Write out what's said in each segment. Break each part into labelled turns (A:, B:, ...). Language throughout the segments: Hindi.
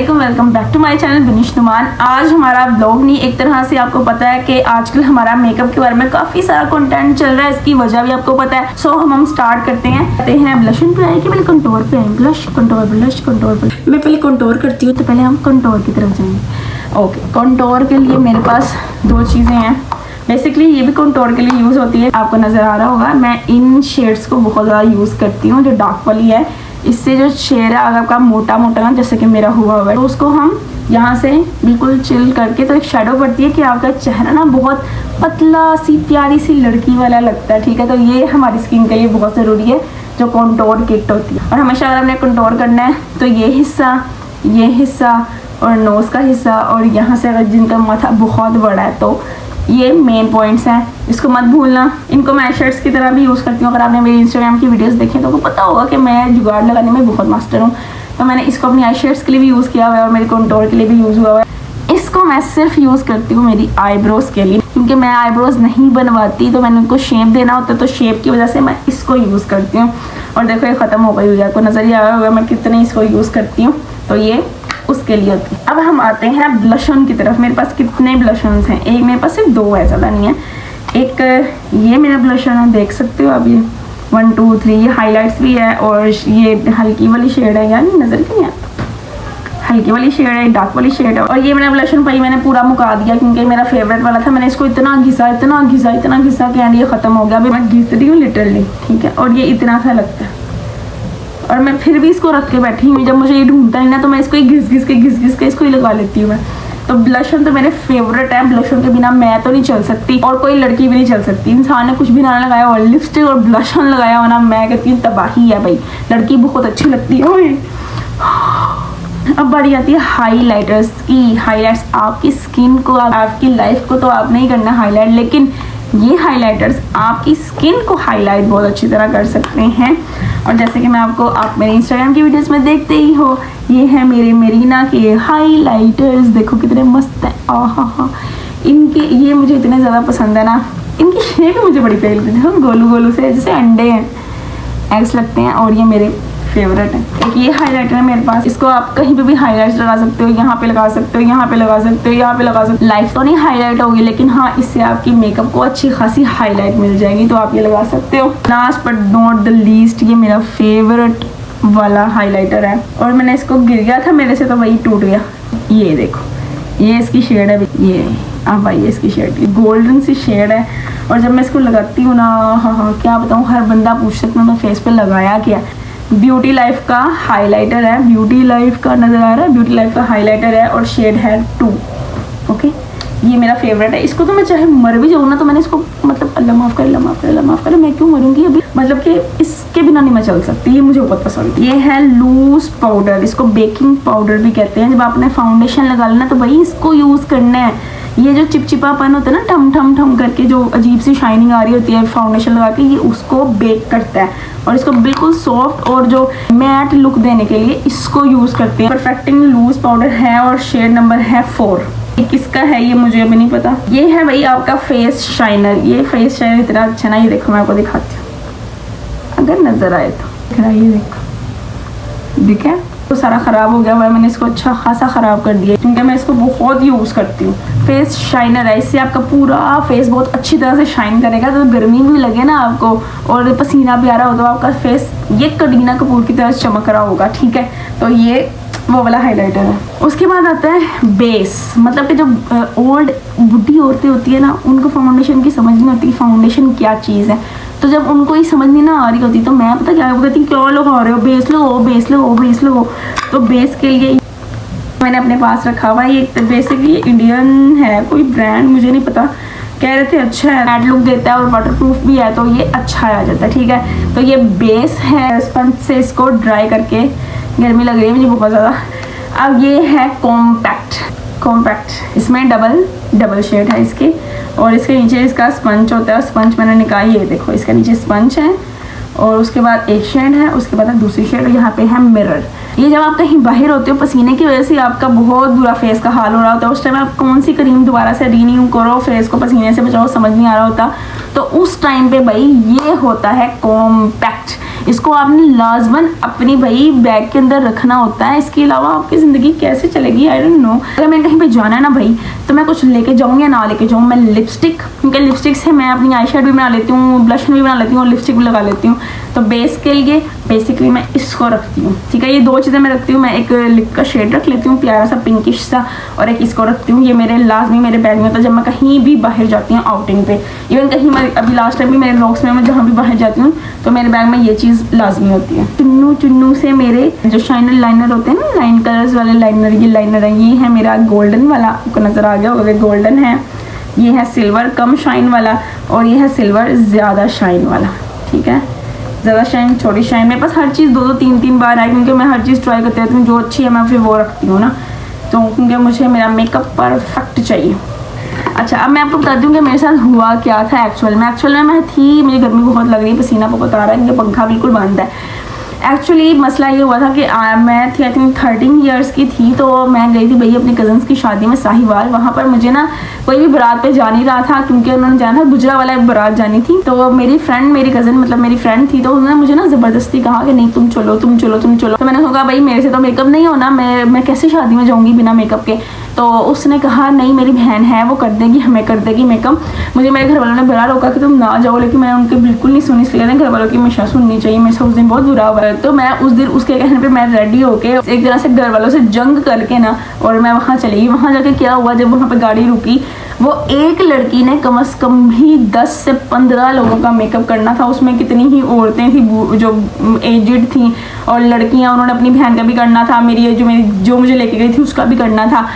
A: अस्सलामुअलैकुम, welcome back to my channel Binish Numan. आज हमारा ब्लॉग नहीं, एक तरह से आपको पता है कि आजकल हमारा मेकअप के बारे में काफ़ी सारा कंटेंट चल रहा है, इसकी वजह भी आपको पता है। सो हम स्टार्ट करते हैं ब्लशन पे आए कि पहले कंटोर पे आए। ब्लश कंटोर ब्लश कंटोर पे मैं पहले कंटोर करती हूँ, तो पहले हम कंटोर की तरफ जाएंगे। ओके, कंटोर के लिए मेरे पास दो चीज़ें हैं। बेसिकली ये भी कंटोर के लिए यूज़ होती है, आपको नज़र आ रहा होगा। मैं इन शेड्स को बहुत ज़्यादा यूज़ करती हूँ, जो डार्क वाली है। इससे जो शेड है अगर आपका मोटा मोटा ना, जैसे कि मेरा हुआ है, तो उसको हम यहाँ से बिल्कुल चिल करके तो एक शेडो पड़ती है कि आपका चेहरा ना बहुत पतला सी प्यारी सी लड़की वाला लगता है। ठीक है, तो ये हमारी स्किन के लिए बहुत ज़रूरी है, जो कंटोर किट होती है। और हमेशा अगर हमने कंटोर करना है तो ये हिस्सा और नोज़ का हिस्सा, और यहाँ से अगर जिनका माथा बहुत बड़ा है तो ये मेन पॉइंट्स हैं, इसको मत भूलना। इनको मैं शर्ट्स की तरह भी यूज़ करती हूँ। अगर आपने मेरी इंस्टाग्राम की वीडियोस देखी तो आपको पता होगा कि मैं जुगाड़ लगाने में बहुत मास्टर हूँ। तो मैंने इसको अपनी आई शेड्स के लिए भी यूज़ किया हुआ है और मेरे कंटोर के लिए भी यूज़ हुआ है। इसको मैं सिर्फ यूज़ करती हूँ मेरी आईब्रोज़ के लिए, क्योंकि मैं आईब्रोज़ नहीं बनवाती, तो मैंने उनको शेप देना होता है, तो शेप की वजह से मैं इसको यूज़ करती हूँ। और देखो ये ख़त्म हो गई हुई है, आपको नज़र ही आया होगा मैं कितने इसको यूज़ करती हूँ। तो ये उसके लिए होती है। अब हम आते हैं ब्लशन की तरफ। मेरे पास कितने ब्लशन्स हैं, एक मेरे पास सिर्फ दो है, ज़्यादा नहीं है। एक ये मेरा ब्लशन है, देख सकते हो आप, ये 1 2 3 ये हाइलाइट्स भी है, और ये हल्की वाली शेड है, यानी नज़र क्यों नहीं आता, हल्की वाली शेड है, डार्क वाली शेड है। और ये मेरा ब्लशन भाई मैंने पूरा मुका दिया, क्योंकि मेरा फेवरेट वाला था। मैंने इसको इतना घिसा कि एंड ये ख़त्म हो गया। अभी मैं घिस रही हूँ लिटरली, ठीक है। और ये इतना सा लगता है, और मैं फिर भी इसको रख के बैठी हूँ। जब मुझे ये ढूंढता है ना, तो मैं इसको घिस के इसको ही लगा लेती हूँ मैं। तो ब्लशन तो मेरे फेवरेट है। ब्लशन के बिना मैं तो नहीं चल सकती, और कोई लड़की भी नहीं चल सकती। इंसान ने कुछ भी ना लगाया और लिपस्टिक और ब्लशन लगाया हो ना, मैं कहती हूँ तबाही है भाई। लड़की बहुत अच्छी लगती है। अब बारी आती है हाईलाइटर्स की। हाईलाइट्स आपकी स्किन को, आपकी लाइफ को तो आप नहीं करना हाईलाइट, लेकिन ये हाइलाइटर्स आपकी स्किन को हाईलाइट बहुत अच्छी तरह कर सकते हैं। और जैसे कि मैं आप मेरे इंस्टाग्राम की वीडियोस में देखते ही हो, ये है मेरे मेरीना के हाइलाइटर्स। देखो कितने मस्त हैं, आहा। इनके ये मुझे इतने ज़्यादा पसंद है ना, इनकी शेप भी मुझे बड़ी प्यारी लगती है। गोलू गोलू से जैसे अंडे हैं, एग्स लगते हैं, और ये मेरे फेवरेट है। एक ये हाइलाइटर है मेरे पास, इसको आप कहीं पे भी हाइलाइट्स लगा सकते हो, यहाँ पे लगा सकते हो, यहाँ पे लगा सकते हो, यहाँ पे लगा सकते हो। लाइफ तो नहीं हाईलाइट होगी, लेकिन हाँ, इससे आपकी मेकअप को अच्छी खासी हाईलाइट मिल जाएगी, तो आप ये लगा सकते हो। Last but not the least, ये मेरा फेवरेट वाला हाईलाइटर है, और मैंने इसको गिर गया था मेरे से, तो वही टूट गया। ये देखो, ये इसकी शेड है, ये अब भाई इसकी शेड गोल्डन सी शेड है। और जब मैं इसको लगाती हूँ ना, हाँ क्या बताऊँ, हर बंदा पूछ सकता है मैं फेस पे लगाया क्या। ब्यूटी लाइफ का हाइलाइटर है, ब्यूटी लाइफ का नज़र आ रहा है, ब्यूटी लाइफ का हाइलाइटर है, और शेड है 2। ओके, ये मेरा फेवरेट है। इसको तो मैं चाहे मर भी जाऊँ ना, तो मैंने इसको मतलब अल्लाह माफ़ करे, मैं क्यों मरूँगी अभी, मतलब कि इसके बिना नहीं मैं चल सकती। ये मुझे बहुत पसंद है। ये है लूज पाउडर, इसको बेकिंग पाउडर भी कहते हैं। जब आपने फाउंडेशन लगा लेना, तो भाई इसको यूज़ करना है। ये जो चिपचिपापन होता है ना, ठम ठम ठम करके जो अजीब सी शाइनिंग आ रही होती है फाउंडेशन लगा के, ये उसको बेक करता है, और इसको बिल्कुल सॉफ्ट और जो मैट लुक देने के लिए इसको यूज़ करते हैं। परफेक्टिंग लूज पाउडर है, और शेड नंबर है 4। ये किसका है ये मुझे अभी नहीं पता। ये है भाई आपका फेस शाइनर। ये फेस शाइनर इतना अच्छा ना, ये देखो मैं आपको दिखाती हूँ, अगर नज़र आए तो। ये देखो, दिखे तो सारा ख़राब हो गया हुआ है, मैंने इसको अच्छा खासा ख़राब कर दिया, क्योंकि मैं इसको बहुत यूज़ करती हूँ। फेस शाइनर है, इससे आपका पूरा फेस बहुत अच्छी तरह से शाइन करेगा। तो गर्मी भी लगे ना आपको, और पसीना भी आ रहा हो, तो आपका फेस ये करीना कपूर की तरह चमक रहा होगा, ठीक है। तो ये वो वाला हाइलाइटर है। उसके बाद आता है बेस, मतलब कि जो ओल्ड बुढ़ी औरतें होती है ना, उनको फाउंडेशन की समझ नहीं होती फाउंडेशन क्या चीज़ है। तो जब उनको ही समझ नहीं ना आ रही होती, तो मैं पता क्या कहती, क्यों लगा रहे हो, बेस लो। तो बेस के लिए मैंने अपने पास रखा हुआ है। ये बेसिकली इंडियन है, कोई ब्रांड मुझे नहीं पता, कह रहे थे अच्छा है, मैट लुक देता है और वाटरप्रूफ भी है, तो ये अच्छा आ जाता है, ठीक है। तो ये बेस है, स्पंज से इसको ड्राई करके, गर्मी लग रही है मुझे बहुत ज़्यादा। अब ये है कॉम्पैक्ट, इसमें डबल शेड है इसकी, और इसके नीचे इसका स्पंज होता है। स्पंज मैंने निकाली, ये देखो इसके नीचे स्पंज है, और उसके बाद एक शेड है, उसके बाद दूसरी शेड, और यहाँ पे है मिरर। ये जब आप कहीं बाहर होते हो, पसीने की वजह से आपका बहुत बुरा फेस का हाल हो रहा होता है, उस टाइम आप कौन सी क्रीम दोबारा से रीन्यू करो, फेस को पसीने से बचाओ, समझ नहीं आ रहा होता, तो उस टाइम पे भाई ये होता है कॉम्पैक्ट। इसको आपने लाजमन अपनी भाई बैग के अंदर रखना होता है, इसके अलावा आपकी ज़िंदगी कैसे चलेगी आई डोंट नो। अगर मैंने कहीं पे जाना है ना भाई, तो मैं कुछ लेके जाऊँ या ना लेके जाऊँ, मैं लिपस्टिक, क्योंकि लिपस्टिक से मैं अपनी आई शेड भी बना लेती हूँ, ब्लश भी बना लेती हूँ और लिपस्टिक भी लगा लेती हूँ। तो बेस के लिए बेसिकली मैं इसको रखती हूँ, ठीक है। ये दो चीज़ें मैं रखती हूँ, मैं एक लिप का शेड रख लेती हूँ प्यारा सा पिंकिश सा, और एक इसको रखती हूँ। ये मेरे लाजमी मेरे बैग में होता है जब मैं कहीं भी बाहर जाती हूँ आउटिंग पे, इवन कहीं मैं अभी लास्ट टाइम भी मेरे व्लॉग्स में मैं जहाँ भी बाहर जाती हूँ तो मेरे बैग में ये चीज़ लाजमी होती है। चुन्नू से मेरे जो शाइनर लाइनर होते हैं ना, लाइन कलर्स वाले लाइनर, ये लाइनर है, ये है मेरा गोल्डन वाला, आपको नज़र आ गया होगा ये गोल्डन है। ये है सिल्वर कम शाइन वाला, और ये है सिल्वर ज़्यादा शाइन वाला, ठीक है। ज़्यादा शाइन छोटी शाइन, मेरे पास हर चीज़ 2-2 3-3 बार आए, क्योंकि मैं हर चीज़ ट्राई करती रहती हूँ, जो अच्छी है मैं फिर वो रखती हूँ ना, तो क्योंकि मुझे मेरा मेकअप परफेक्ट चाहिए। अच्छा, अब मैं आपको बताती हूँ कि मेरे साथ हुआ क्या था एक्चुअल में मैं थी, मुझे गर्मी बहुत लग रही है, पसीना बहुत आ रहा है, क्योंकि पंखा बिल्कुल बंद है। एक्चुअली मसला ये हुआ था कि मैं थी आई थिंक 13 ईयर्स की थी, तो मैं गई थी भई अपनी कज़न्स की शादी में साहिवाल। वहाँ पर मुझे ना कोई भी बारात पे जा नहीं रहा था, क्योंकि उन्होंने जाना था गुजरा वाला एक बारात जानी थी। तो मेरी फ्रेंड, मेरी कज़न मतलब मेरी फ्रेंड थी, तो उन्होंने मुझे ना ज़बरदस्ती कहा कि नहीं तुम चलो। तो मैंने कहा भाई मेरे से तो मेकअप नहीं होना, मैं कैसे शादी में जाऊँगी बिना मेकअप के। तो उसने कहा नहीं मेरी बहन है वो कर देगी, हमें कर देगी मेकअप। मुझे मेरे घर वालों ने बड़ा रोका कि तुम ना जाओ, लेकिन मैंने उनके बिल्कुल नहीं सुनी, इसलिए घर वालों की हमेशा सुननी चाहिए। मेरे से उस दिन बहुत बुरा हुआ है, तो मैं उस दिन उसके कहने पे मैं रेडी होके एक तरह से घर वालों से जंग करके ना, और मैं वहाँ चली गई। वहाँ जाके क्या हुआ, जब वहाँ पर गाड़ी रुकी, वो एक लड़की ने कम से कम भी 10 से 15 लोगों का मेकअप करना था। उसमें कितनी ही औरतें थी जो एजेड थी, और लड़कियाँ, उन्होंने अपनी बहन का भी करना था, मेरी जो मुझे लेके गई थी उसका भी करना था।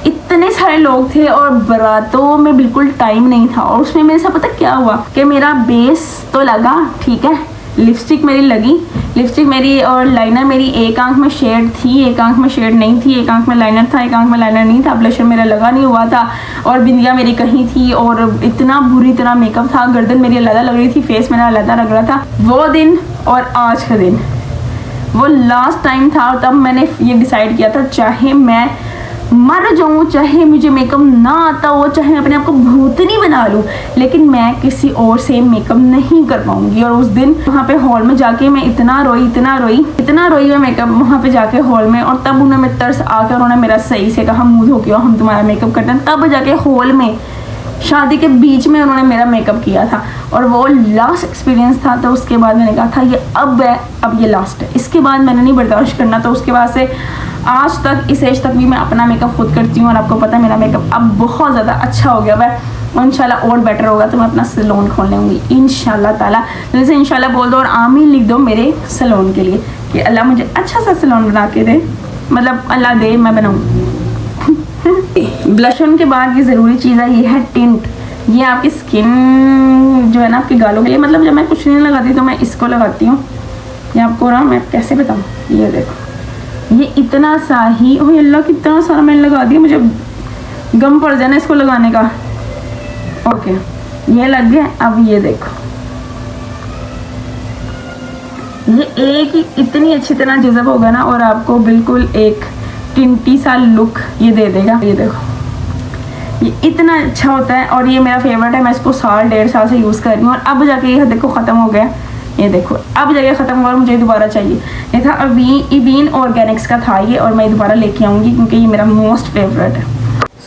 A: इतने सारे लोग थे और बारातों में बिल्कुल टाइम नहीं था। और उसमें मेरे साथ पता क्या हुआ कि मेरा बेस तो लगा, ठीक है, लिपस्टिक मेरी लगी, लिपस्टिक मेरी और लाइनर मेरी एक आंख में शेड थी, एक आंख में शेड नहीं थी, एक आंख में लाइनर था, एक आंख में लाइनर नहीं था, ब्लशर मेरा लगा नहीं हुआ था, और बिंदिया मेरी कहीं थी, और इतना बुरी तरह मेकअप था, गर्दन मेरी अलग लग रही थी, फेस मेरा अलग लग रहा था। वो दिन और आज का दिन वो लास्ट टाइम था, और तब मैंने ये डिसाइड किया था चाहे मैं मर जाऊँ, चाहे मुझे मेकअप ना आता हो, चाहे अपने आप को भूतनी बना लूँ, लेकिन मैं किसी और से मेकअप नहीं कर पाऊँगी। और उस दिन वहाँ पे हॉल में जाके मैं इतना रोई मैं मेकअप वहाँ पे जाके हॉल में। और तब उन्होंने तरस आकर उन्होंने मेरा सही से कहा मुँह धो के आओ, हम तुम्हारा मेकअप करते हैं। तब जाके हॉल में शादी के बीच में उन्होंने मेरा मेकअप किया था, और वो लास्ट एक्सपीरियंस था। तो उसके बाद मैंने कहा था ये अब ये लास्ट है, इसके बाद मैंने नहीं बर्दाश्त करना। तो उसके बाद से आज तक, इस एज तक भी मैं अपना मेकअप खुद करती हूँ, और आपको पता है मेरा मेकअप अब बहुत ज़्यादा अच्छा हो गया है, और इंशाल्लाह और बेटर होगा। तो मैं अपना सैलून खोल लूँगी इंशाल्लाह ताला। जैसे इंशाल्लाह बोल दो और आमीन लिख दो मेरे सैलून के लिए, कि अल्लाह मुझे अच्छा सा सैलून बना के दे, मतलब अल्लाह दे, मैं बनाऊँ। ब्लशन के बाद ये ज़रूरी चीज़ है, ये है टिंट। ये आपकी स्किन जो है ना, आपके गालों के लिए, मतलब जब मैं कुछ नहीं लगाती तो मैं इसको लगाती हूँ। ये आपको ना मैं कैसे बताऊँ, ये देखो, ये इतना सा ही, ओह अल्लाह कितना सारा मैंने लगा दिया, मुझे गम पड़ जाना इसको लगाने का। ओके, ये लग गया। अब ये देखो, ये एक ही इतनी अच्छी तरह जज़ब होगा ना, और आपको बिल्कुल एक टिंटी सा लुक ये दे देगा। ये देखो, ये इतना अच्छा होता है, और ये मेरा फेवरेट है। मैं इसको 1.5 साल से यूज़ कर रही हूँ, और अब जाके ये देखो ख़त्म हो गया। ये देखो अब जगह ख़त्म हुआ, मुझे दोबारा चाहिए। ये था इवीन ऑर्गेनिक्स का था ये, और मैं दोबारा लेके आऊँगी क्योंकि ये मेरा मोस्ट फेवरेट है।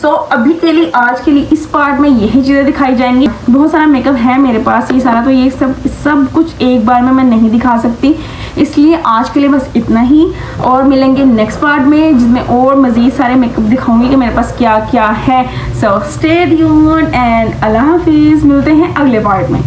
A: सो अभी के लिए, आज के लिए इस पार्ट में यही चीज़ें दिखाई जाएंगी। बहुत सारा मेकअप है मेरे पास ये सारा, तो ये सब कुछ एक बार में मैं नहीं दिखा सकती, इसलिए आज के लिए बस इतना ही। और मिलेंगे नेक्स्ट पार्ट में, जिसमें और मज़ीद सारे मेकअप दिखाऊंगी कि मेरे पास क्या क्या है। सो स्टे ट्यून्ड एंड अल्लाह हाफिज़। मिलते हैं अगले पार्ट में।